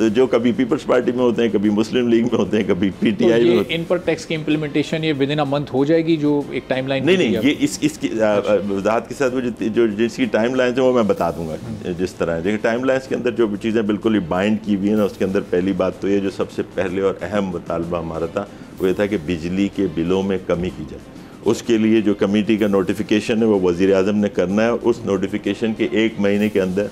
जो कभी peoples party में होते हैं, कभी मुस्लिम लीग में होते हैं, कभी पीटीआई में होते हैं। इन पर टैक्स की इम्प्लीमेंटेशन ये विद इन अ मंथ हो जाएगी जो एक टाइमलाइन? नहीं, ये इसकी वजाहत के साथ जो जिसकी टाइमलाइन है वो मैं बता दूंगा जिस तरह है। देखिए टाइमलाइंस के अंदर जो चीज़ें बिल्कुल ही बाइंड की हुई है ना, उसके अंदर पहली बात तो ये जो सबसे पहले और अहम मुतालबा हमारा था वो ये था कि बिजली के बिलों में कमी की जाए। उसके लिए जो कमेटी का नोटिफिकेशन है वो वज़ीर आज़म ने करना है, और उस नोटिफिकेशन के 1 महीने के अंदर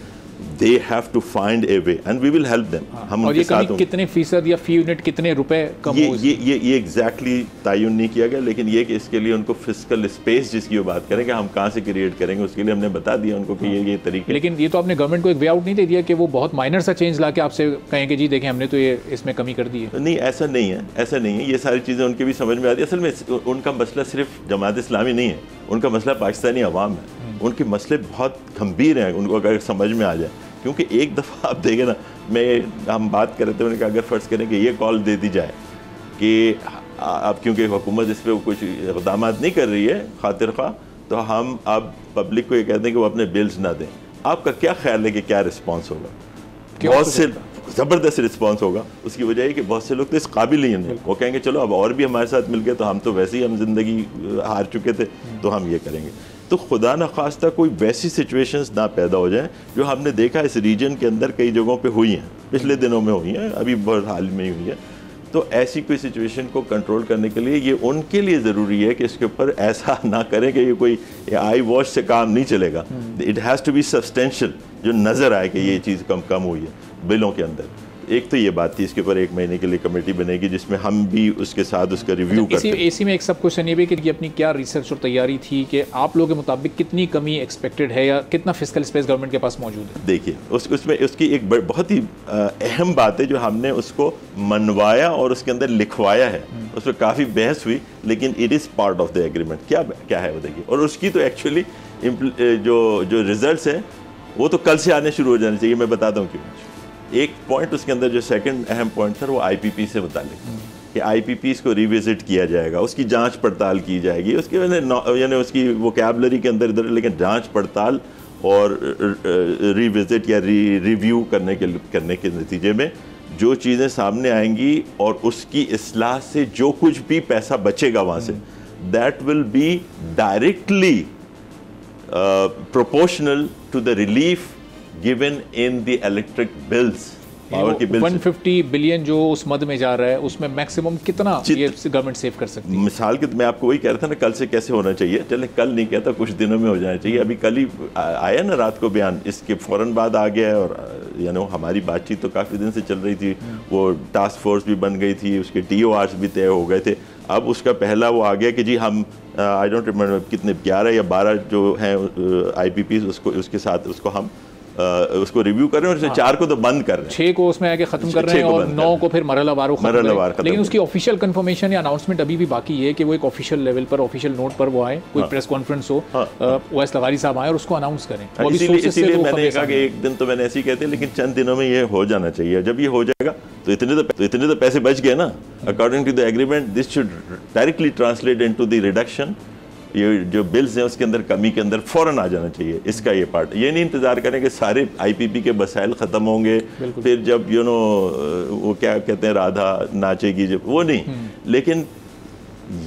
they have to find a way and we will help them। हम और ये कमी कितने फीसद या फी यूनिट कितने रुपए कम हो? ये एग्जैक्टली तयन नहीं किया गया, लेकिन ये कि इसके लिए उनको फिजिकल स्पेस जिसकी वो बात करें कि हम कहाँ से क्रिएट करेंगे, उसके लिए हमने बता दिया उनको कि ये तरीके। लेकिन ये तो आपने गवर्नमेंट को एक वे आउट नहीं दे दिया कि वो बहुत माइनर सा चेंज ला के आपसे कहें कि जी देखें हमने तो ये इसमें कमी कर दी है? नहीं, ऐसा नहीं है, ऐसा नहीं है। ये सारी चीज़ें उनकी भी समझ में आती है। असल में उनका मसला सिर्फ जमात इस्लामी नहीं है, उनका मसला पाकिस्तानी अवाम है। उनके मसले बहुत गंभीर हैं, उनको अगर समझ में आ जाए। क्योंकि एक दफ़ा आप देखें ना, हम बात कर रहे थे, उन्होंने कहा अगर फ़र्ज़ करें कि ये कॉल दे दी जाए कि अब क्योंकि हुकूमत इस पर कुछ इक़दाम नहीं कर रही है खातिर ख़्वाह, तो हम अब पब्लिक को ये कहते हैं कि वो अपने बिल्स ना दें। आपका क्या ख्याल है कि क्या रिस्पॉन्स होगा? बहुत से ज़बरदस्त रिस्पॉन्स होगा। उसकी वजह है कि बहुत से लोग तो इस काबिल ही नहीं, वो कहेंगे चलो अब और भी हमारे साथ मिल गए, तो हम तो वैसे ही हम ज़िंदगी हार चुके थे, तो हम ये करेंगे। तो खुदा न खास्ता कोई वैसी सिचुएशंस ना पैदा हो जाए जो हमने देखा इस रीजन के अंदर कई जगहों पे हुई हैं, पिछले दिनों में हुई हैं, अभी बहुत हाल में ही हुई है। तो ऐसी कोई सिचुएशन को कंट्रोल करने के लिए ये उनके लिए ज़रूरी है कि इसके ऊपर ऐसा ना करें कि ये कोई आई वॉश से काम नहीं चलेगा। It has to be substantial, जो नज़र आए कि ये चीज़ कम हुई है बिलों के अंदर। एक तो ये बात थी, इसके ऊपर 1 महीने के लिए कमेटी बनेगी जिसमें हम भी उसके साथ उसका रिव्यू करते हैं। इसी में एक सब क्वेश्चन ये भी कि अपनी क्या रिसर्च और तैयारी थी कि आप लोगों के मुताबिक कितनी कमी एक्सपेक्टेड है या कितना फिस्कल स्पेस गवर्नमेंट के पास मौजूद है? देखिए उसमें उसकी एक बहुत ही अहम बात है जो हमने उसको मनवाया और उसके अंदर लिखवाया है। उस पर काफ़ी बहस हुई, लेकिन it is part of the agreement. क्या है वो देखिए, और उसकी तो एक्चुअली जो रिजल्ट्स हैं वो तो कल से आने शुरू हो जाने चाहिए। मैं बताता हूँ क्यों। एक पॉइंट उसके अंदर जो सेकंड अहम पॉइंट था वो आईपीपी से मुतालिक कि आईपीपीज़ को रिविजिट किया जाएगा, उसकी जांच पड़ताल की जाएगी। उसके यानी उसकी वोकैबुलरी के अंदर इधर, लेकिन जांच पड़ताल और रिविजिट या रिव्यू करने के नतीजे में जो चीज़ें सामने आएंगी और उसकी इस्लाह से जो कुछ भी पैसा बचेगा वहाँ से, that will be directly proportional to the relief given in the electric bills, power की बिल्स। 150 बिलियन जो उस मद में जा रहा है उसमें मैक्सिमम कितना ये गवर्नमेंट सेव कर सकती है? मिसाल के मैं आपको वही कह रहा था ना, कल से कैसे होना चाहिए। चले कल नहीं कहता, कुछ दिनों में हो जाना चाहिए। अभी कल ही आया ना रात को बयान, इसके फ़ौरन बाद आ गया है। और हमारी बातचीत तो काफ़ी दिन से चल रही थी, वो टास्क फोर्स भी बन गई थी, उसके TORs भी तय हो गए थे। अब उसका पहला वो आ गया कि जी हम आई डोंट रिमेंबर कितने 11 या 12 जो हैं IPPs उसके साथ उसको हम उसको रिव्यू कर रहे हैं, और 4 को तो बंद कर रहे हैं, 6 को उसमें आके खत्म कर रहे हैं और 9 को फिर मरहलावार खत्म। लेकिन उसकी ऑफिशियल कंफर्मेशन या अनाउंसमेंट अभी भी बाकी है कि वो एक ऑफिशियल लेवल पर, ऑफिशियल नोट पर वो आए, कोई प्रेस कॉन्फ्रेंस हो, ओवैस लगारी साहब आए और उसको अनाउंस करें। इसीलिए मैंने कहा कि एक दिन तो मैंने ऐसे ही कहते हैं, लेकिन चंद दिनों में ये हो जाना चाहिए। जब ये हो जाएगा तो इतने तो पैसे बच गए ना। According to the agreement this should directly translate into the reduction. ये जो बिल्स हैं उसके अंदर कमी के अंदर फ़ौरन आ जाना चाहिए। इसका ये पार्ट, ये नहीं इंतज़ार करें कि सारे IPP के मसाइल ख़त्म होंगे, फिर जब वो क्या कहते हैं राधा नाचेगी, जब वो नहीं। लेकिन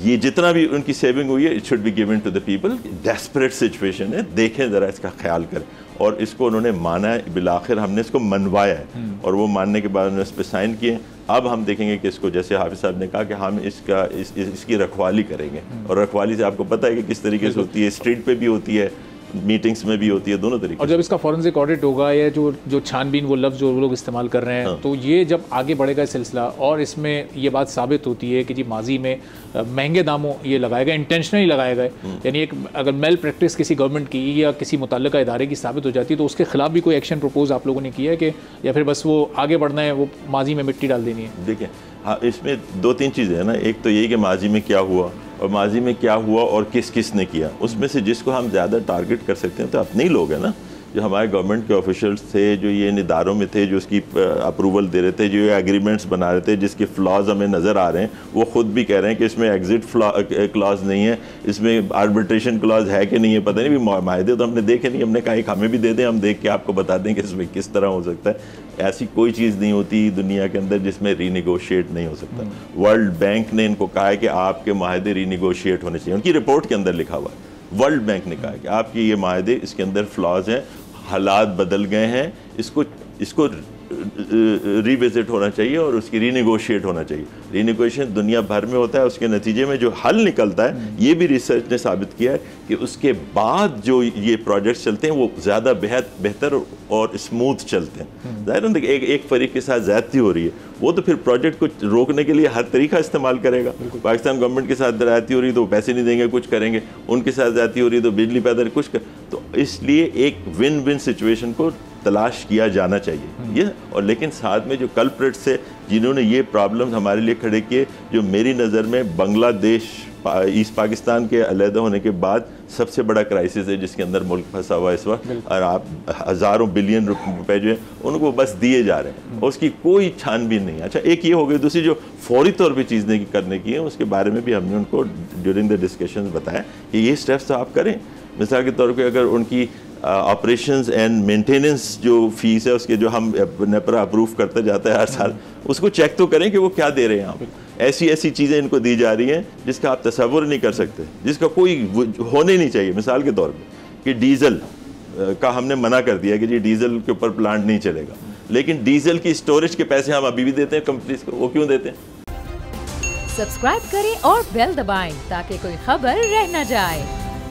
ये जितना भी उनकी सेविंग हुई है, it should be given to the people. Desperate situation है, देखें ज़रा, इसका ख्याल करें। और इसको उन्होंने माना है, बिलाखिर हमने इसको मनवाया है, और वो मानने के बाद उन्होंने इस पर साइन किए। अब हम देखेंगे कि इसको, जैसे हाफिज साहब ने कहा कि हम इसकी रखवाली करेंगे। और रखवाली से आपको पता है कि किस तरीके से होती है, स्ट्रीट पे भी होती है, मीटिंग्स में भी होती है, दोनों तरीके। और जब इसका फॉरेंसिक ऑडिट होगा या जो छानबीन, वो लफ्ज़ जो लोग इस्तेमाल कर रहे हैं, तो ये जब आगे बढ़ेगा सिलसिला और इसमें ये बात साबित होती है कि जी माजी में महंगे दामों ये लगाए गए, इंटेंशनली लगाए गए, यानी एक अगर मेल प्रैक्टिस किसी गवर्नमेंट की या किसी मुतल्लिका इदारे की साबित हो जाती है, तो उसके खिलाफ भी कोई एक्शन प्रपोज आप लोगों ने किया है कि, या फिर बस वो आगे बढ़ना है, वो माजी में मिट्टी डाल देनी है? देखिए, हाँ, इसमें 2-3 चीज़ें हैं ना। एक तो यही कि माजी में क्या हुआ और माजी में क्या हुआ और किस ने किया। उसमें से जिसको हम ज़्यादा टारगेट कर सकते हैं तो अपने ही लोग हैं ना, जो हमारे गवर्नमेंट के ऑफिशियल्स थे, जो ये इन इदारों में थे, जो उसकी अप्रूवल दे रहे थे, जो ये एग्रीमेंट्स बना रहे थे, जिसके फ्लॉज हमें नज़र आ रहे हैं। वो ख़ुद भी कह रहे हैं कि इसमें एग्जिट क्लॉज नहीं है, इसमें आर्बिट्रेशन क्लॉज है कि नहीं है, पता नहीं। भी माहदे तो हमने देखे नहीं, हमने कहा एक हमें भी दे दें, हम देख के आपको बता दें कि इसमें किस तरह हो सकता है। ऐसी कोई चीज़ नहीं होती दुनिया के अंदर जिसमें रीनिगोशिएट नहीं हो सकता। वर्ल्ड बैंक ने इनको कहा है कि आपके माहदे रीनिगोशिएट होने चाहिए, उनकी रिपोर्ट के अंदर लिखा हुआ है। वर्ल्ड बैंक ने कहा है कि आपके ये माहदे, इसके अंदर फ्लॉज हैं, हालात बदल गए हैं, इसको रिविजिट होना चाहिए और उसकी रीनिगोशिएट होना चाहिए। रीनिगोशिएशन दुनिया भर में होता है, उसके नतीजे में जो हल निकलता है, ये भी रिसर्च ने साबित किया है कि उसके बाद जो ये प्रोजेक्ट्स चलते हैं वो ज़्यादा बेहतर और स्मूथ चलते हैं। ज़ाहिर है एक फरीक के साथ ज़्यादती हो रही है, वो तो फिर प्रोजेक्ट को रोकने के लिए हर तरीका इस्तेमाल करेगा। पाकिस्तान गवर्नमेंट के साथ ज़्यादती हो रही है तो पैसे नहीं देंगे, कुछ करेंगे, उनके साथ ज़्यादती हो रही है तो बिजली पैदा कुछ कर, तो इसलिए एक विन विन सिचुएशन को तलाश किया जाना चाहिए ये। और लेकिन साथ में जो कल्प्रिट्स थे जिन्होंने ये प्रॉब्लम्स हमारे लिए खड़े किए, जो मेरी नज़र में बांग्लादेश ईस्ट पाकिस्तान के अलहदा होने के बाद सबसे बड़ा क्राइसिस है जिसके अंदर मुल्क फंसा हुआ है इस वक्त, और आप हज़ारों बिलियन रुपए जो है उनको बस दिए जा रहे हैं और उसकी कोई छानबीन नहीं है। अच्छा, एक ये हो गई, दूसरी जो फौरी तौर पे चीज़ें करने की है उसके बारे में भी हमने उनको ड्यूरिंग द डिस्कशन बताया कि ये स्टेप्स तो आप करें। मिसाल के तौर पर अगर उनकी ऑपरेशंस एंड मेंटेनेंस जो फीस है उसके जो हम नेपरा अप्रूव करते जाता है हर साल, उसको चेक तो करें कि वो क्या दे रहे हैं। आप ऐसी चीज़ें इनको दी जा रही हैं जिसका आप तसव्वुर नहीं कर सकते, जिसका कोई होने नहीं चाहिए। मिसाल के तौर पे कि डीजल का हमने मना कर दिया कि जी डीजल के ऊपर प्लांट नहीं चलेगा, लेकिन डीजल की स्टोरेज के पैसे हम अभी भी देते हैं कंपनीज को, वो क्यों देते हैं? सब्सक्राइब करें और बेल दबाएं ताकि कोई खबर रह न जाए।